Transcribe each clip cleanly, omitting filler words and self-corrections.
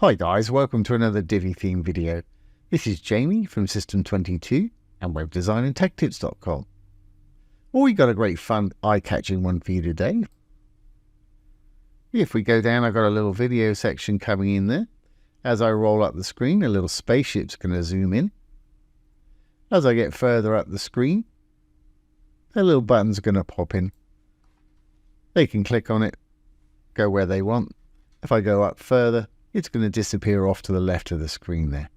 Hi guys, welcome to another Divi theme video. This is Jamie from System22 and webdesignandtechtips.com. We got a great fun eye-catching one for you today. If we go down, I've got a little video section coming in there. As I roll up the screen, a little spaceship's going to zoom in. As I get further up the screen, a little button's going to pop in. They can click on it, go where they want. If I go up further, it's going to disappear off to the left of the screen there.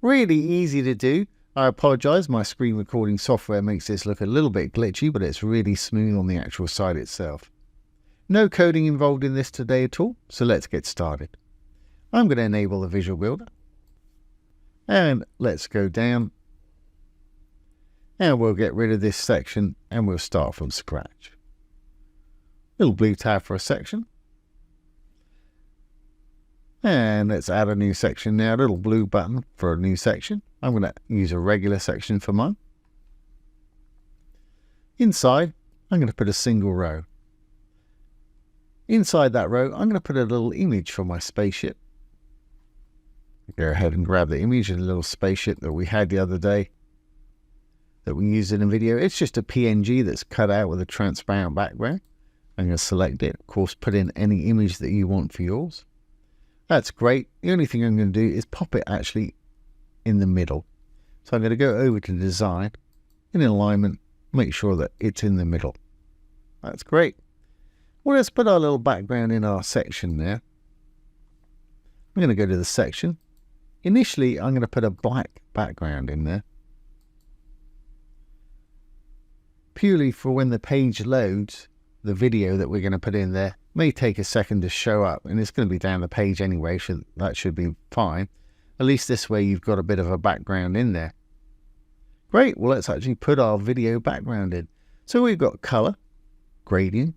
Really easy to do. I apologize, my screen recording software makes this look a little bit glitchy, but it's really smooth on the actual site itself. No coding involved in this today at all, so let's get started. I'm going to enable the Visual Builder. And let's go down. And we'll get rid of this section and we'll start from scratch. Little blue tab for a section. And let's add a new section now, a little blue button for a new section. I'm going to use a regular section for mine. Inside, I'm going to put a single row. Inside that row, I'm going to put a little image for my spaceship. Go ahead and grab the image of the little spaceship that we had the other day that we used in a video. It's just a PNG that's cut out with a transparent background. I'm going to select it. Of course, put in any image that you want for yours. That's great. The only thing I'm going to do is pop it actually in the middle. So I'm going to go over to Design, in Alignment, make sure that it's in the middle. That's great. Well, let's put our little background in our section there. I'm going to go to the section. Initially, I'm going to put a black background in there. Purely for when the page loads, the video that we're going to put in there may take a second to show up, and it's going to be down the page anyway, so that should be fine. At least this way you've got a bit of a background in there. Great, well let's actually put our video background in. So we've got color, gradient,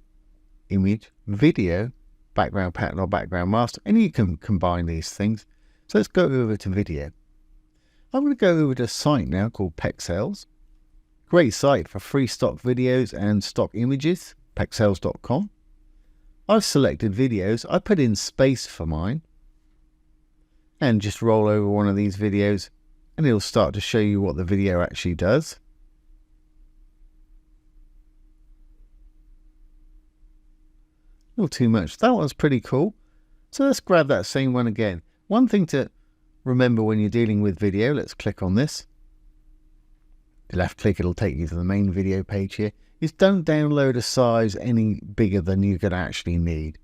image, video, background pattern or background mask, and you can combine these things. So let's go over to video. I'm going to go over to a site now called Pexels. Great site for free stock videos and stock images, pexels.com. I've selected videos. I put in space for mine and just roll over one of these videos and it'll start to show you what the video actually does. Not too much. That one's pretty cool. So let's grab that same one again. One thing to remember when you're dealing with video, let's click on this. Left click, it'll take you to the main video page here, is don't download a size any bigger than you could actually need.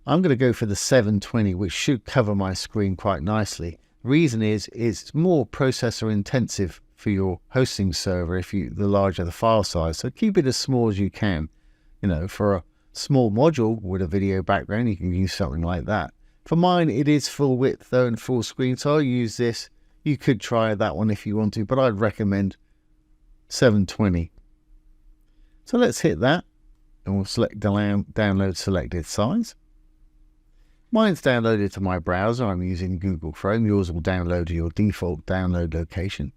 I'm going to go for the 720, which should cover my screen quite nicely. The reason is it's more processor intensive for your hosting server the larger the file size. So keep it as small as you can. You know, for a small module with a video background, you can use something like that. For mine, it is full width though and full screen, so I'll use this. You could try that one if you want to, but I'd recommend 720. So let's hit that and we'll select download selected size. Mine's downloaded to my browser. I'm using Google Chrome. Yours will download to your default download location.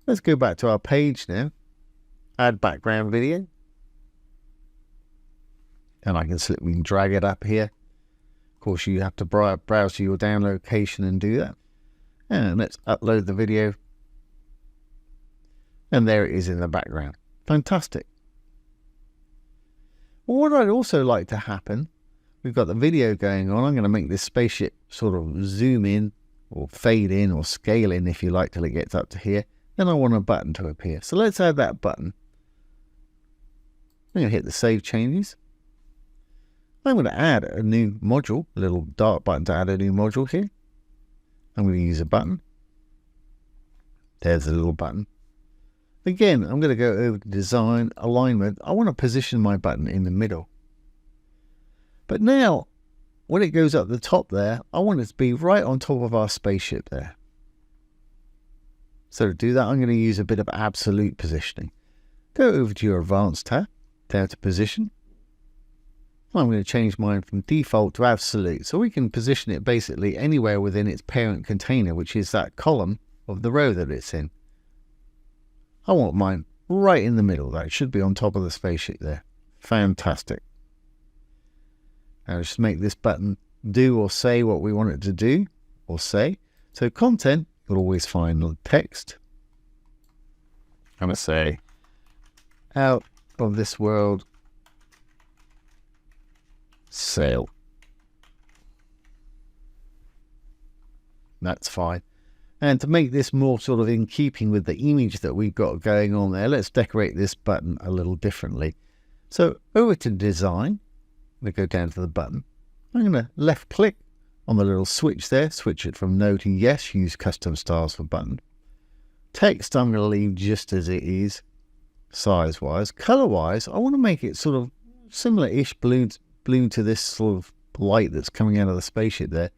Let's go back to our page now. Add background video. And we can drag it up here. Of course, you have to browse to your download location and do that. And let's upload the video. And there it is in the background. Fantastic. Well, what I'd also like to happen, we've got the video going on. I'm going to make this spaceship sort of zoom in or fade in or scale in if you like till it gets up to here. Then I want a button to appear. So let's add that button. I'm going to hit the Save Changes. I'm going to add a new module, a little dark button to add a new module here. I'm going to use a button. There's a little button. Again, I'm going to go over to Design, Alignment. I want to position my button in the middle. But now, when it goes up the top there, I want it to be right on top of our spaceship there. So to do that, I'm going to use a bit of absolute positioning. Go over to your Advanced tab, down to Position. I'm going to change mine from default to absolute, so we can position it basically anywhere within its parent container, which is that column of the row that it's in. I want mine right in the middle. That should be on top of the spaceship there. Fantastic. Now just make this button do or say what we want it to do or say. So content, you'll always find the text. I'm going to say, out of this world sale. That's fine. And to make this more sort of in keeping with the image that we've got going on there, let's decorate this button a little differently. So over to design, we go down to the button. I'm going to left click on the little switch there, switch it from no to yes, use custom styles for button. Text I'm going to leave just as it is, size wise. Color wise, I want to make it sort of similar-ish blue to this sort of light that's coming out of the spaceship there.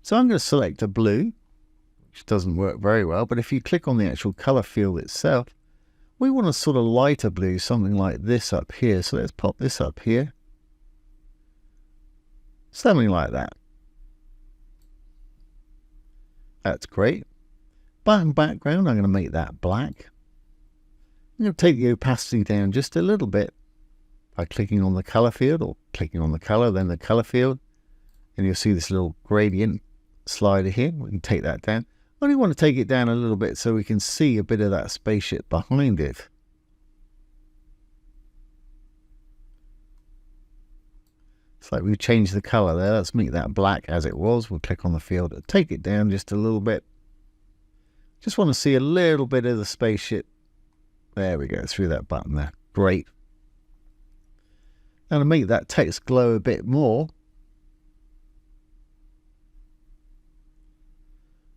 So I'm going to select a blue, which doesn't work very well, but if you click on the actual color field itself, we want a sort of lighter blue, something like this up here. So let's pop this up here. Something like that. That's great. Button background, I'm going to make that black. I'm going to take the opacity down just a little bit by clicking on the color field, or clicking on the color, then the color field. And you'll see this little gradient slider here. We can take that down. I only want to take it down a little bit so we can see a bit of that spaceship behind it. It's like we've changed the color there. Let's make that black as it was. We'll click on the field and take it down just a little bit. Just want to see a little bit of the spaceship. There we go, through that button there. Great. Now to make that text glow a bit more,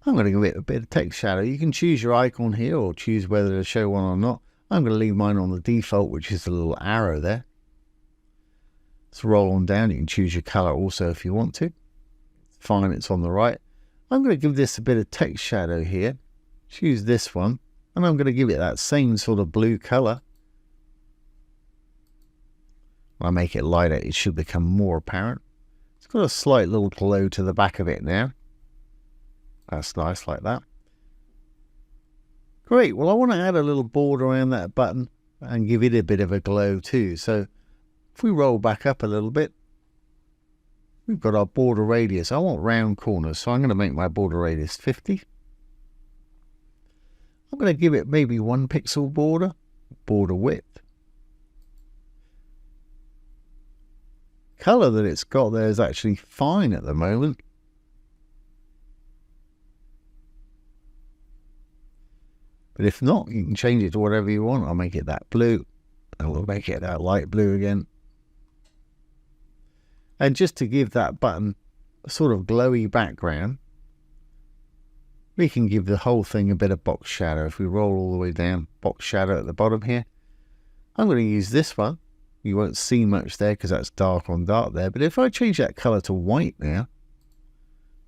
I'm going to give it a bit of text shadow. You can choose your icon here or choose whether to show one or not. I'm going to leave mine on the default, which is the little arrow there. Let's roll on down. You can choose your color also if you want to. Fine, it's on the right. I'm going to give this a bit of text shadow here. Choose this one, and I'm going to give it that same sort of blue color. When I make it lighter, it should become more apparent. It's got a slight little glow to the back of it now. That's nice, like that. Great. Well, I want to add a little border around that button and give it a bit of a glow too. So if we roll back up a little bit, we've got our border radius. I want round corners, so I'm going to make my border radius 50. I'm going to give it maybe 1 pixel border width. Color that it's got there is actually fine at the moment. But if not, you can change it to whatever you want. I'll make it that blue, and we'll make it that light blue again. And just to give that button a sort of glowy background, we can give the whole thing a bit of box shadow. If we roll all the way down, box shadow at the bottom here. I'm going to use this one. You won't see much there because that's dark on dark there. But if I change that color to white now,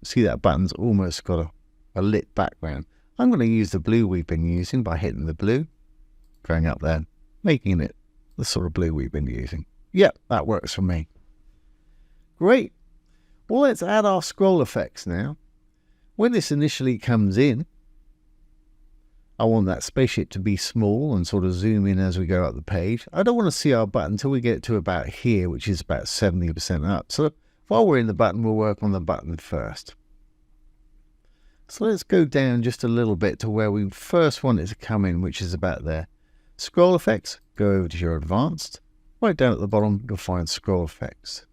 see that button's almost got a lit background. I'm going to use the blue we've been using by hitting the blue, going up there, making it the sort of blue we've been using. Yep, that works for me. Great. Well, let's add our scroll effects now. When this initially comes in, I want that spaceship to be small and sort of zoom in as we go up the page. I don't want to see our button until we get it to about here, which is about 70% up. So while we're in the button, we'll work on the button first. So let's go down just a little bit to where we first want it to come in, which is about there. Scroll effects, go over to your advanced. Right down at the bottom, you'll find scroll effects.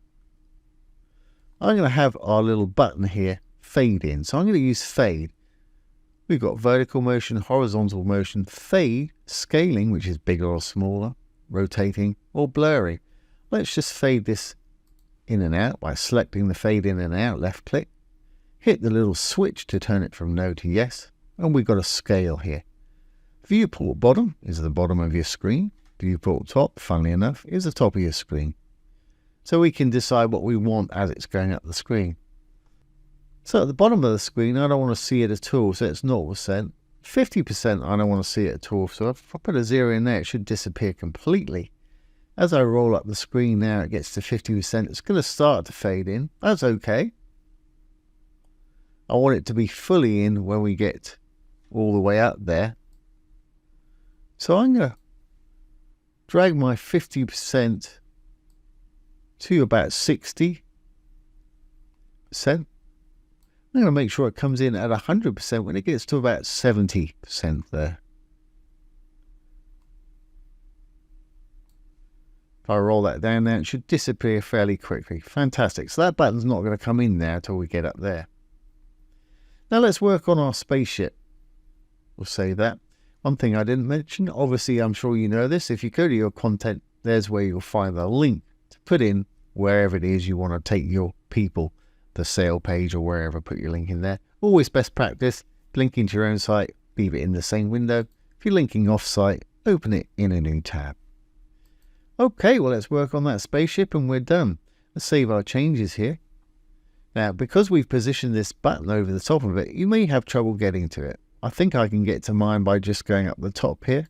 I'm going to have our little button here fade in. So I'm going to use fade. We've got vertical motion, horizontal motion, fade, scaling, which is bigger or smaller, rotating, or blurry. Let's just fade this in and out by selecting the fade in and out, left click. Hit the little switch to turn it from no to yes, and we've got a scale here. Viewport bottom is the bottom of your screen. Viewport top, funnily enough, is the top of your screen. So we can decide what we want as it's going up the screen. So at the bottom of the screen, I don't want to see it at all, so it's 0%. 50%, I don't want to see it at all, so if I put a 0 in there, it should disappear completely. As I roll up the screen now, it gets to 50%. It's going to start to fade in. That's okay. I want it to be fully in when we get all the way up there. So I'm going to drag my 50% to about 60. I'm going to make sure it comes in at 100% when it gets to about 70% there. If I roll that down there, it should disappear fairly quickly. Fantastic. So that button's not going to come in there until we get up there. Now let's work on our spaceship. We'll save that. One thing I didn't mention, obviously I'm sure you know this, if you go to your content, there's where you'll find the link to put in wherever it is you want to take your people, the sale page or wherever, put your link in there. Always best practice, linking to your own site, leave it in the same window. If you're linking off site, open it in a new tab. Okay, well let's work on that spaceship and we're done. Let's save our changes here. Now, because we've positioned this button over the top of it, you may have trouble getting to it. I think I can get to mine by just going up the top here.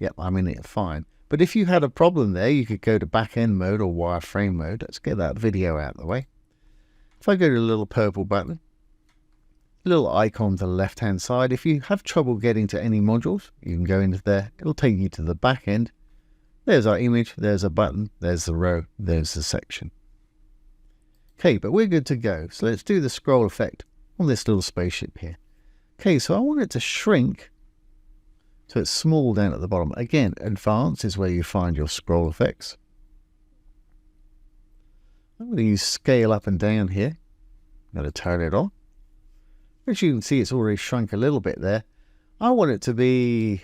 Yep, I'm in it fine. But if you had a problem there, you could go to back-end mode or wireframe mode. Let's get that video out of the way. If I go to the little purple button, little icon to the left-hand side, if you have trouble getting to any modules, you can go into there. It'll take you to the back end. There's our image, there's a button, there's the row, there's the section. Okay, but we're good to go. So let's do the scroll effect on this little spaceship here. Okay, so I want it to shrink so it's small down at the bottom. Again, advanced is where you find your scroll effects. I'm going to use scale up and down here. I'm going to turn it on. As you can see, it's already shrunk a little bit there. I want it to be,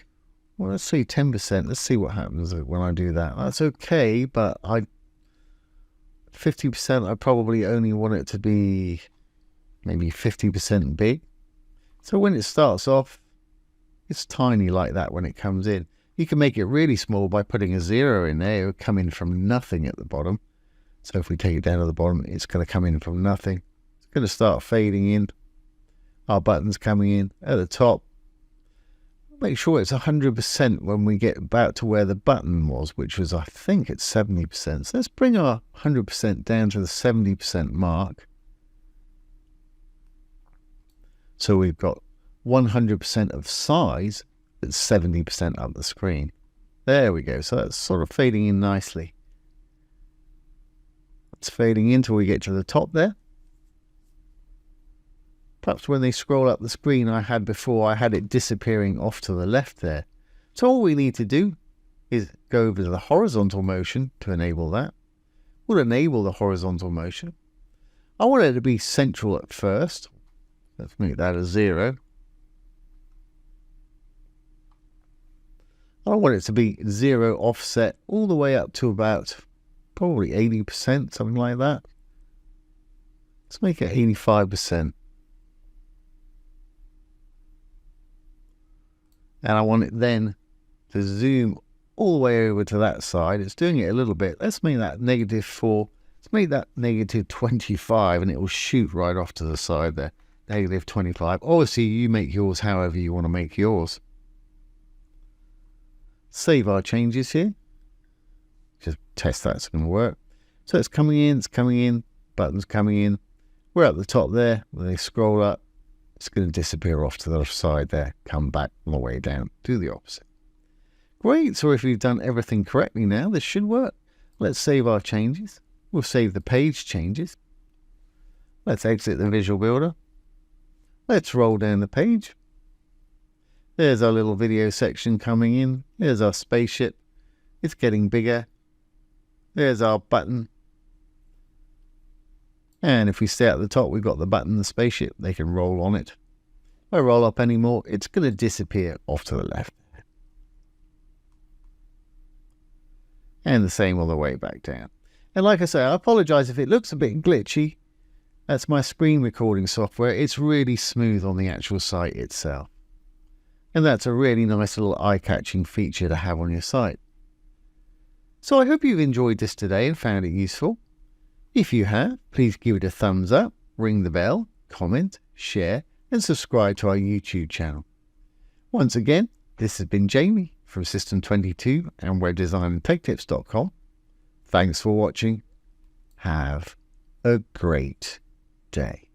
well, let's see, 10%. Let's see what happens when I do that. That's okay, but 50%, I probably only want it to be maybe 50% big. So when it starts off, it's tiny like that when it comes in. You can make it really small by putting a 0 in there. It will come in from nothing at the bottom. So if we take it down to the bottom, it's going to come in from nothing. It's going to start fading in. Our button's coming in at the top. Make sure it's 100% when we get about to where the button was, which was, I think, it's 70%. So let's bring our 100% down to the 70% mark. So we've got 100% of size, but 70% up the screen. There we go. So that's sort of fading in nicely. It's fading in till we get to the top there. Perhaps when they scroll up the screen I had before, I had it disappearing off to the left there. So all we need to do is go over to the horizontal motion to enable that. We'll enable the horizontal motion. I want it to be central at first. Let's make that a 0. I want it to be 0 offset all the way up to about probably 80%, something like that. Let's make it 85%. And I want it then to zoom all the way over to that side. It's doing it a little bit. Let's make that -4. Let's make that -25 and it will shoot right off to the side there. -25. Obviously, you make yours however you want to make yours. Save our changes here. Just test that's going to work. So it's coming in, button's coming in. We're at the top there. When they scroll up, it's going to disappear off to the left side there. Come back on the way down. Do the opposite. Great. So if we've done everything correctly now, this should work. Let's save our changes. We'll save the page changes. Let's exit the Visual Builder. Let's roll down the page. There's our little video section coming in. There's our spaceship. It's getting bigger. There's our button. And if we stay at the top, we've got the button, the spaceship. They can roll on it. If I roll up anymore, it's going to disappear off to the left. And the same all the way back down. And like I say, I apologize if it looks a bit glitchy. That's my screen recording software. It's really smooth on the actual site itself. And that's a really nice little eye-catching feature to have on your site. So I hope you've enjoyed this today and found it useful. If you have, please give it a thumbs up, ring the bell, comment, share, and subscribe to our YouTube channel. Once again, this has been Jamie from System22 and webdesignandtechtips.com. Thanks for watching. Have a great day.